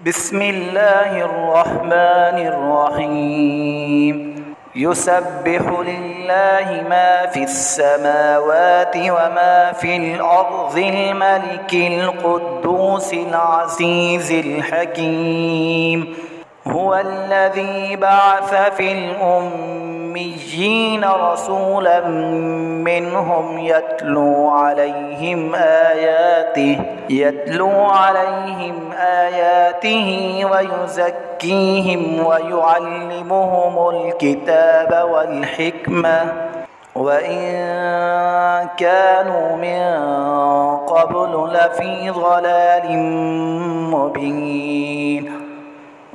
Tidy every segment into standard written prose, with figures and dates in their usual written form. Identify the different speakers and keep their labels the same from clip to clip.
Speaker 1: بسم الله الرحمن الرحيم يسبح لله ما في السماوات وما في الأرض الملك القدوس العزيز الحكيم هو الذي بعث في الأميين رسولا منهم يتلو عليهم آياته ويزكيهم ويعلمهم الكتاب والحكمة وإن كانوا من قبل لفي ضلال مبين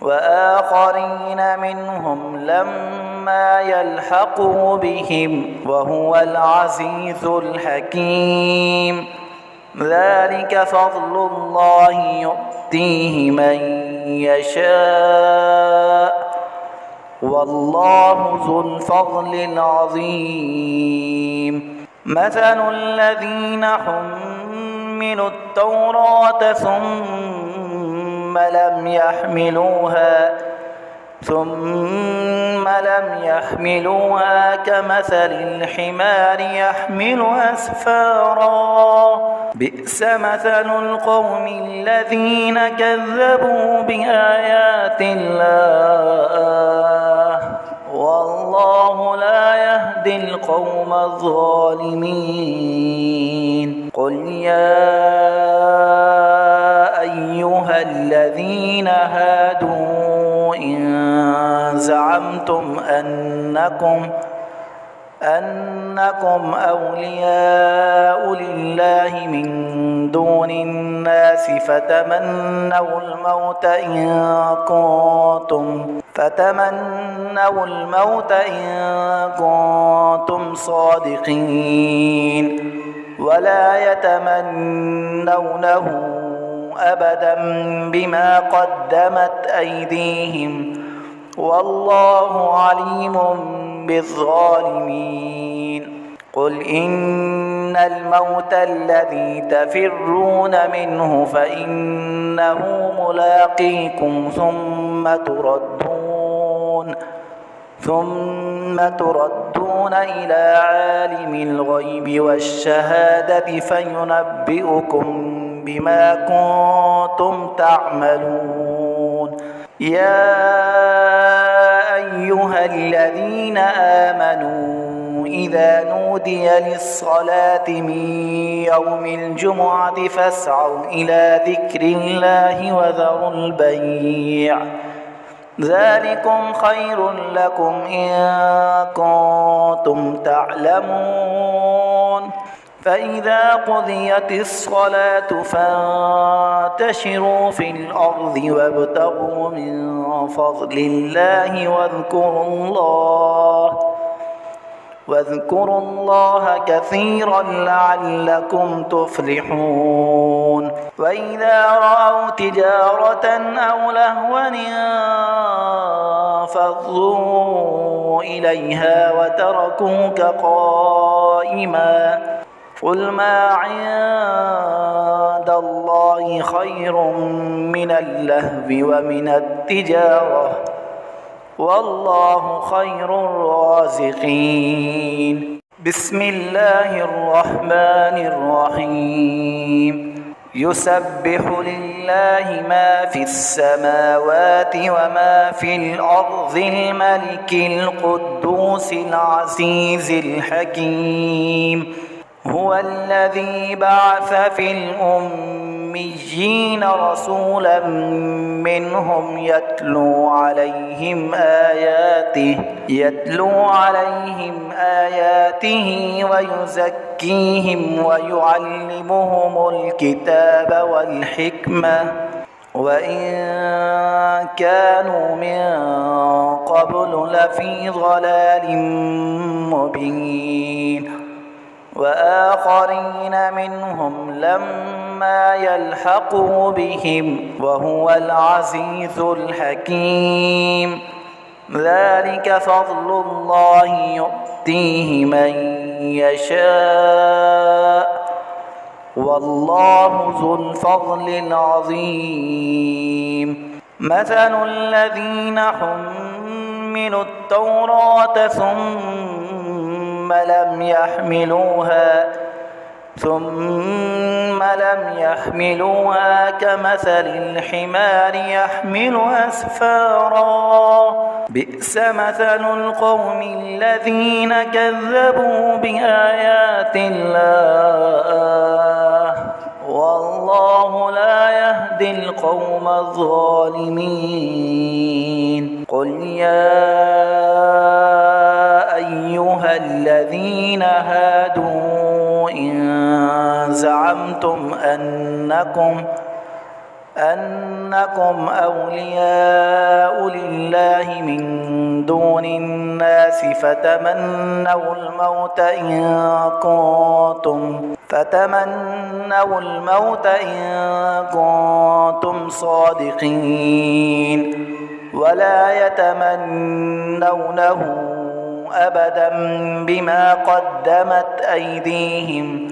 Speaker 1: وآخرين منهم لما يلحقوا بهم وهو العزيز الحكيم ذلك فضل الله يؤتيه من يشاء والله ذو الفضل العظيم مثل الذين حملوا التوراة ثم لم يحملوها كمثل الحمار يحمل أسفارا بئس مثل القوم الذين كذبوا بآيات الله والله لا يهدي القوم الظالمين قل يا أيها الذين هادوا إن زعمتم أنكم أولياء لله من دون الناس فتمنوا الموت إن كنتم صادقين ولا يتمنونه أبدا بما قدمت أيديهم والله عليم بالظالمين قل إن الموت الذي تفرون منه فإنه ملاقيكم ثم تردون إلى عالم الغيب والشهادة فينبئكم بما كنتم تعملون يا أيها الذين آمنوا إذا نودي للصلاة من يوم الجمعة فاسعوا إلى ذكر الله وذروا البيع ذلكم خير لكم إن كنتم تعلمون فإذا قضيت الصلاة فانتشروا في الأرض وابتغوا من فضل الله واذكروا الله كثيرا لعلكم تفلحون وإذا رأوا تجارة أو لهوا انفضوا إليها وتركوك قائما قل ما عند الله خير من اللهو ومن التجارة والله خير الرازقين بسم الله الرحمن الرحيم يسبح لله ما في السماوات وما في الأرض الملك القدوس العزيز الحكيم هو الذي بعث في الأميين رسولا منهم يتلو عليهم آياته ويزكيهم ويعلمهم الكتاب والحكمة وإن كانوا من قبل لفي ضلال مبين وآخرين منهم لما يلحقوا بهم وهو العزيز الحكيم ذلك فضل الله يؤتيه من يشاء والله ذو الفضل العظيم مثل الذين حملوا التوراة ثم لم يحملوها كمثل الحمار يحمل أسفارا بئس مثل القوم الذين كذبوا بآيات الله والله لا يهدي القوم الظالمين. قل يا أيها الذين هادوا إن زعمتم أنكم أولياء لله من دون الناس فتمنوا الموت إن كنتم صادقين ولا يتمنونه أبدا بما قدمت أيديهم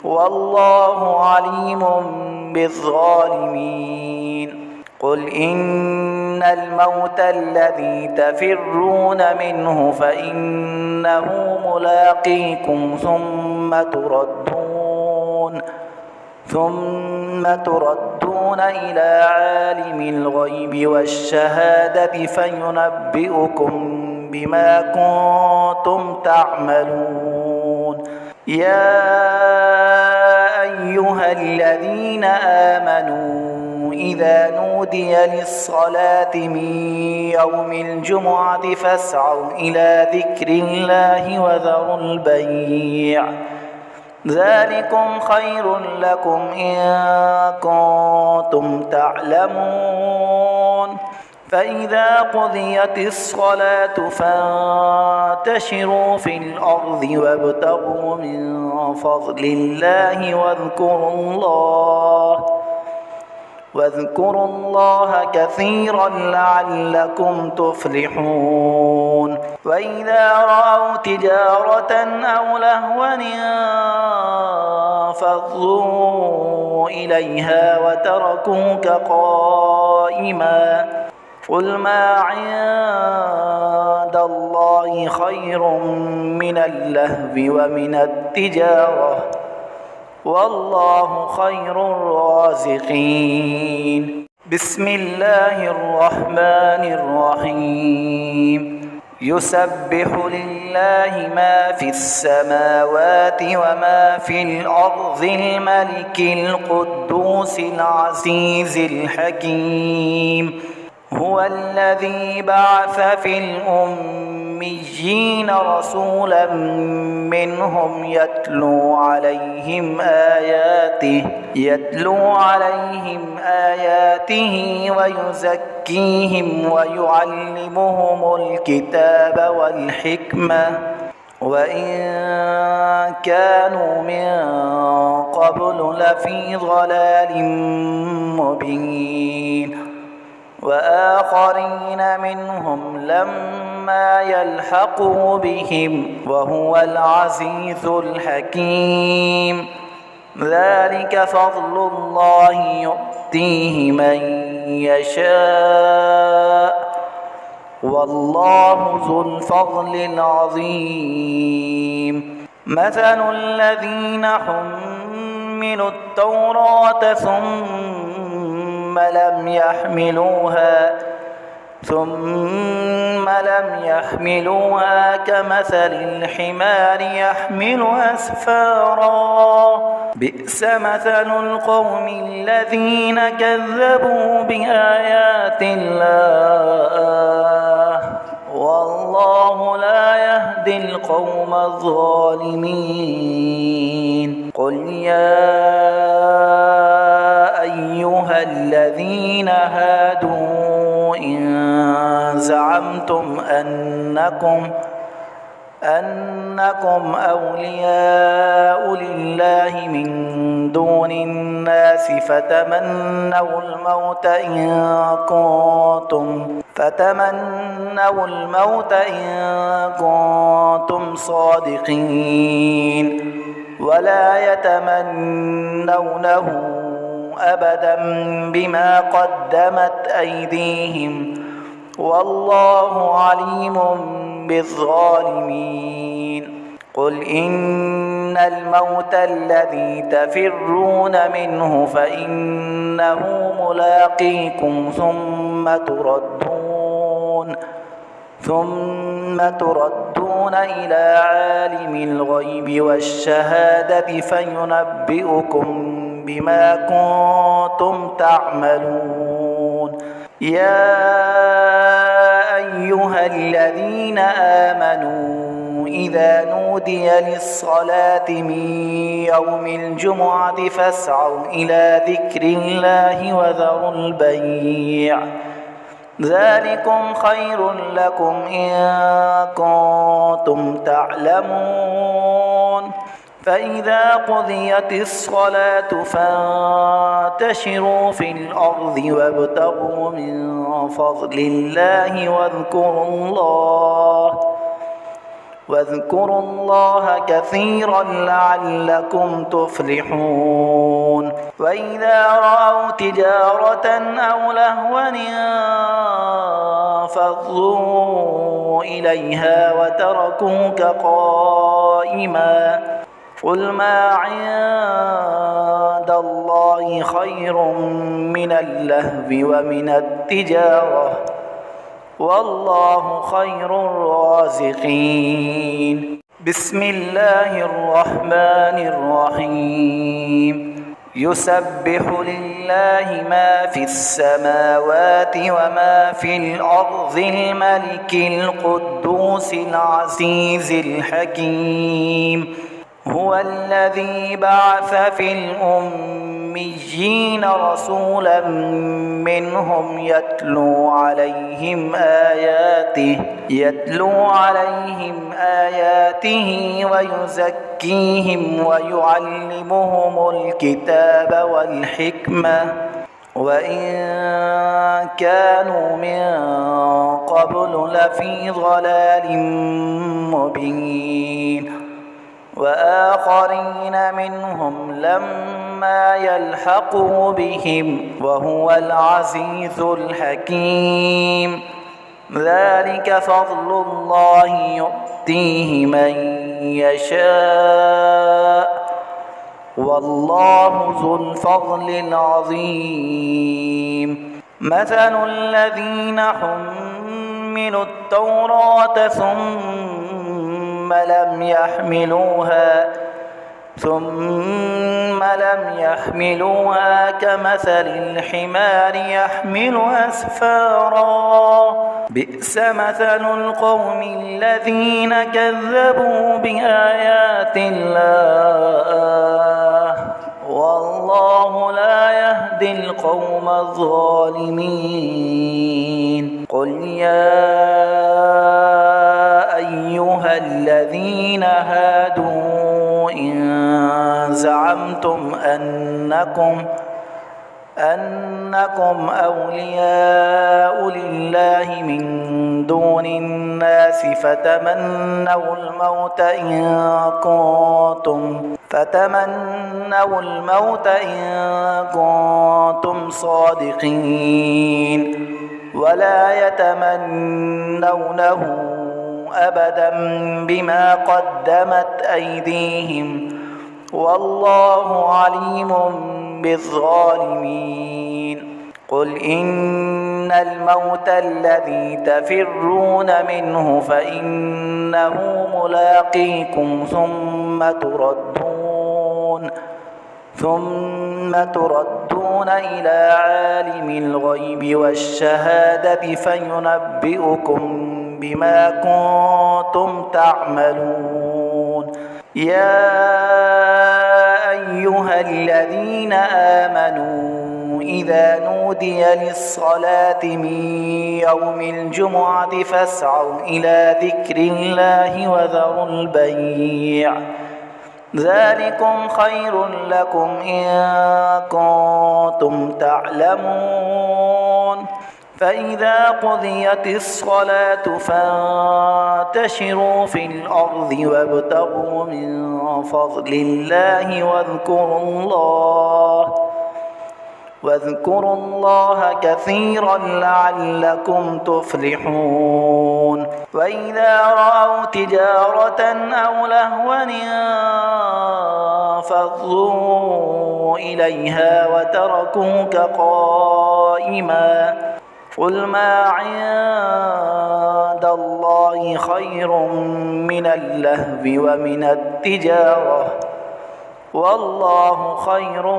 Speaker 1: والله عليم بالظالمين. قل إن الموت الذي تفرون منه فإنه ملاقيكم ثم تردون إلى عالم الغيب والشهادة فينبئكم بما كنتم تعملون. يا أيها الذين آمنوا إذا نودي للصلاة من يوم الجمعة فاسعوا إلى ذكر الله وذروا البيع ذلكم خير لكم إن كنتم تعلمون. فإذا قضيت الصلاة فانتشروا في الأرض وابتغوا من فضل الله واذكروا الله كثيرا لعلكم تفلحون. وإذا رأوا تجارة أو لهوا انفضوا إليها وتركوك قائما قل ما عند الله خير من اللهو ومن التجارة والله خير الرازقين. بسم الله الرحمن الرحيم. يسبح لله ما في السماوات وما في الأرض الملك القدوس العزيز الحكيم. هو الذي بعث في الأميين رسولا منهم يتلو عليهم آياته ويزكيهم ويعلمهم الكتاب والحكمة وإن كانوا من قبل لفي ضلال مبين. وآخرين منهم لما يلحقوا بهم وهو العزيز الحكيم. ذلك فضل الله يؤتيه من يشاء والله ذو الفضل العظيم. مثل الذين حملوا التوراة ثم لم يحملوها كمثل الحمار يحمل أسفارا بئس مثل القوم الذين كذبوا بآيات الله والله لا يهدي القوم الظالمين. قل يا أيها الذين هادوا إن زعمتم أنكم أولياء لله من دون الناس فتمنوا الموت إن كنتم صادقين ولا يتمنونه أبدا بما قدمت أيديهم والله عليم بالظالمين. قل إن الموت الذي تفرون منه فإنه ملاقيكم ثم تردون إلى عالم الغيب والشهادة فينبئكم بما كنتم تعملون. يا أيها الذين آمنوا إذا نودي للصلاة من يوم الجمعة فاسعوا إلى ذكر الله وذروا البيع ذلكم خير لكم إن كنتم تعلمون. فإذا قضيت الصلاة فانتشروا في الأرض وابتغوا من فضل الله واذكروا الله كثيرا لعلكم تفلحون. وإذا رأوا تجارة أو لهوا انفضوا إليها وتركوك قائما قل ما عند الله خير من اللهو ومن التجارة والله خير الرازقين. بسم الله الرحمن الرحيم. يسبح لله ما في السماوات وما في الأرض الملك القدوس العزيز الحكيم. هو الذي بعث في الأميين رسولا منهم يتلو عليهم آياته ويزكيهم ويعلمهم الكتاب والحكمة وإن كانوا من قبل لفي ضلال مبين. وآخرين منهم لما يلحقوا بهم وهو العزيز الحكيم. ذلك فضل الله يؤتيه من يشاء والله ذو الفضل العظيم. مثل الذين حملوا التوراة ثم لم يحملوها كمثل الحمار يحمل أسفارا بئس مثل القوم الذين كذبوا بآيات الله والله لا يهدي القوم الظالمين. قل يا أيها الذين هادوا إن زعمتم أنكم أولياء لله من دون الناس فتمنوا الموت إن كنتم صادقين ولا يتمنونه أبدا بما قدمت أيديهم والله عليم بالظالمين. قل إن الموت الذي تفرون منه فإنه ملاقيكم ثم تردون إلى عالم الغيب والشهادة فينبئكم بما كنتم تعملون. يا أيها الذين آمنوا إذا نودي للصلاة من يوم الجمعة فاسعوا إلى ذكر الله وذروا البيع ذلكم خير لكم إن كنتم تعلمون. فإذا قضيت الصلاة فانتشروا في الأرض وابتغوا من فضل الله واذكروا الله كثيرا لعلكم تفلحون وإذا رأوا تجارة أو لهوا انفضوا إليها وتركوك قائما قل ما عند الله خير من اللهو ومن التجارة والله خير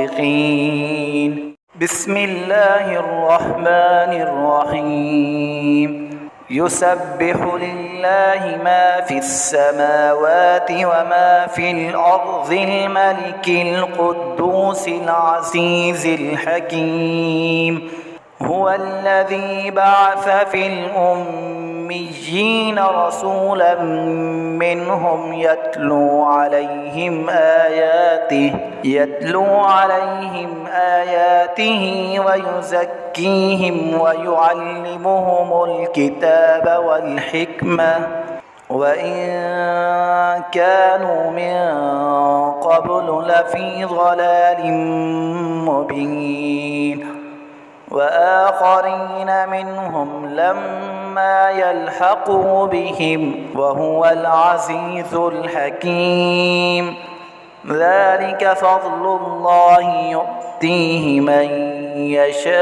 Speaker 1: الرازقين بسم الله الرحمن الرحيم يسبح لله ما في السماوات وما في الأرض الملك القدوس العزيز الحكيم هو الذي بعث في الأميين رسولا منهم يتلو عليهم آياته ويزكيهم ويعلمهم الكتاب والحكمة وإن كانوا من قبل لفي ضلال مبين وآخرين منهم لما يلحقوا بهم وهو العزيز الحكيم ذلك فضل الله يؤتيه من يشاء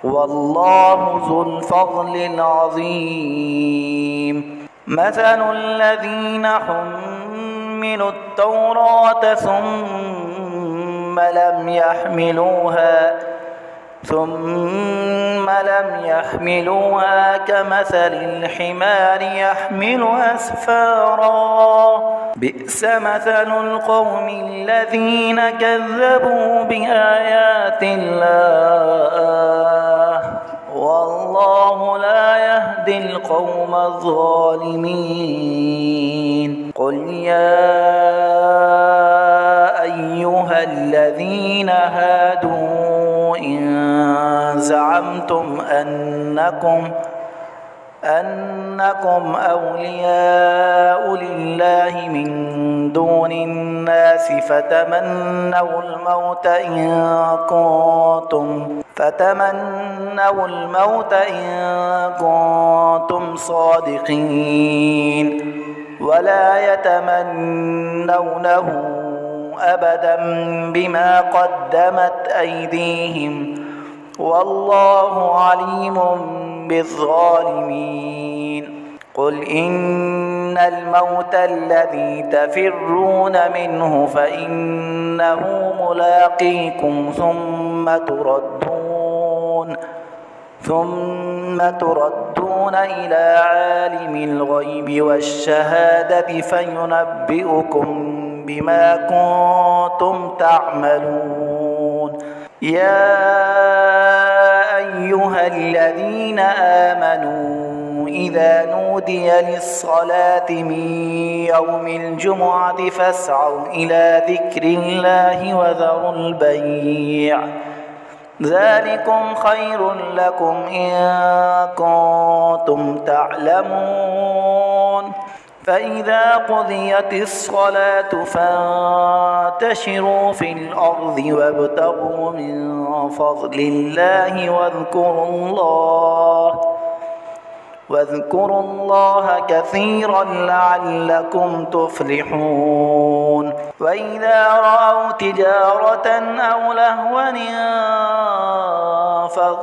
Speaker 1: والله ذو الفضل العظيم مثل الذين حملوا التوراة ثم لم يحملوها كمثل الحمار يحمل أسفارا بئس مثل القوم الذين كذبوا بآيات الله والله لا يهدي القوم الظالمين قل يا أيها الذين هادوا إن زعمتم أنكم أولياء لله من دون الناس فتمنوا الموت إن كنتم صادقين ولا يتمنونه أبدا بما قدمت أيديهم والله عليم بالظالمين قل إن الموت الذي تفرون منه فإنه ملاقيكم ثم تردون إلى عالم الغيب والشهادة فينبئكم بما كنتم تعملون يا أيها الذين آمنوا إذا نودي للصلاة من يوم الجمعة فاسعوا إلى ذكر الله وذروا البيع ذلكم خير لكم إن كنتم تعلمون فإذا قضيت الصلاة فانتشروا في الأرض وابتغوا من فضل الله واذكروا الله كثيرا لعلكم تفلحون وإذا رأوا تجارة أو لهوا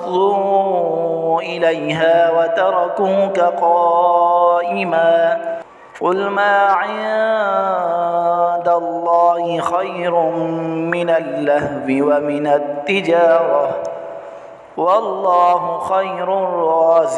Speaker 1: انفضوا إليها وتركوك قائما قل ما عند الله خير من اللهو ومن التجارة والله خير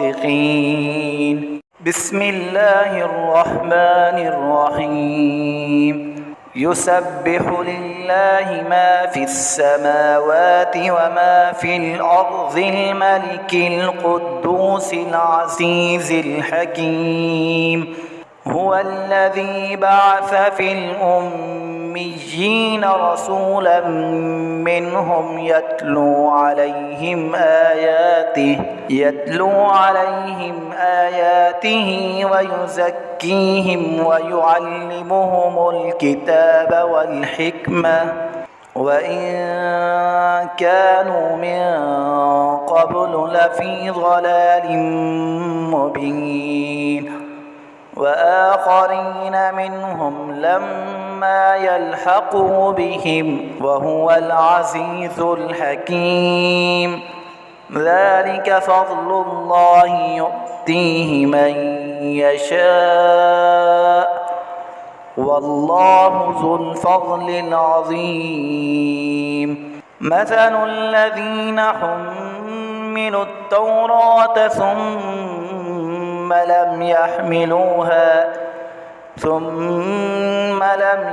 Speaker 1: الرازقين بسم الله الرحمن الرحيم يسبح لله ما في السماوات وما في الأرض الملك القدوس العزيز الحكيم هو الذي بعث في الأميين رسولا منهم يتلو عليهم آياته ويزكيهم ويعلمهم الكتاب والحكمة وإن كانوا من قبل لفي ضلال مبين وآخرين منهم لما يلحقوا بهم وهو العزيز الحكيم ذلك فضل الله يؤتيه من يشاء والله ذو الفضل العظيم مثل الذين حملوا التوراة ثم لم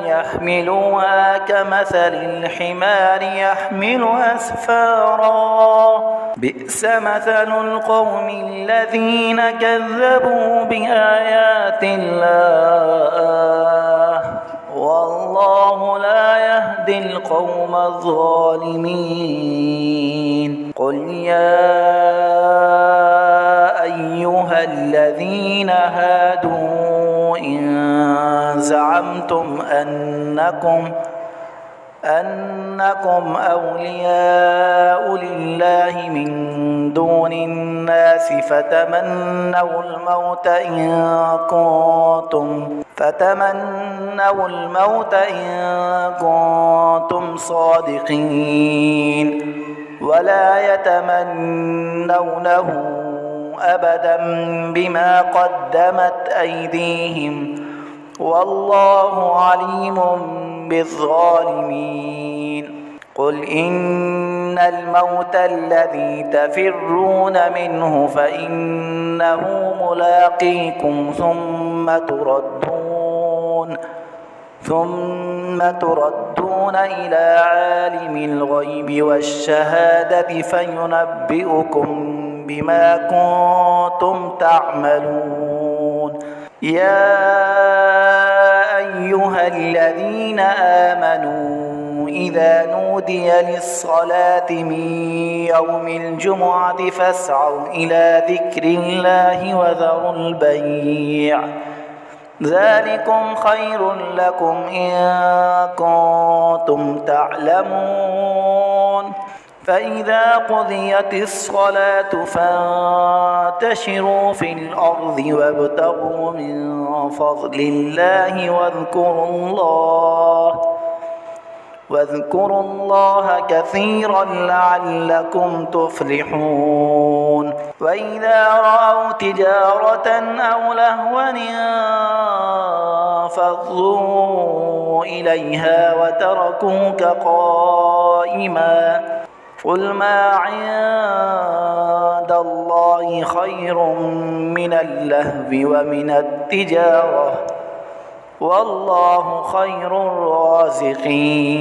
Speaker 1: يحملوها كمثل الحمار يحمل أسفارا بئس مثل القوم الذين كذبوا بآيات الله والله لا يهدي القوم الظالمين قل يا أيها الذين هادوا إن زعمتم أنكم أولياء لله من دون الناس فتمنوا الموت إن كنتم صادقين ولا يتمنونه أبدا بما قدمت أيديهم والله عليم بالظالمين قل إن الموت الذي تفرون منه فإنه ملاقيكم ثم تردون إلى عالم الغيب والشهادة فينبئكم بما كنتم تعملون يا أيها الذين آمنوا إذا نودي للصلاة من يوم الجمعة فاسعوا إلى ذكر الله وذروا البيع ذلكم خير لكم إن كنتم تعلمون فإذا قضيت الصلاة فانتشروا في الأرض وابتغوا من فضل الله واذكروا الله كثيرا لعلكم تفلحون وإذا رأوا تجارة أو لهوا انفضوا إليها وتركوك قائما قل ما عند الله خير من اللهو ومن التجارة والله خير الرازقين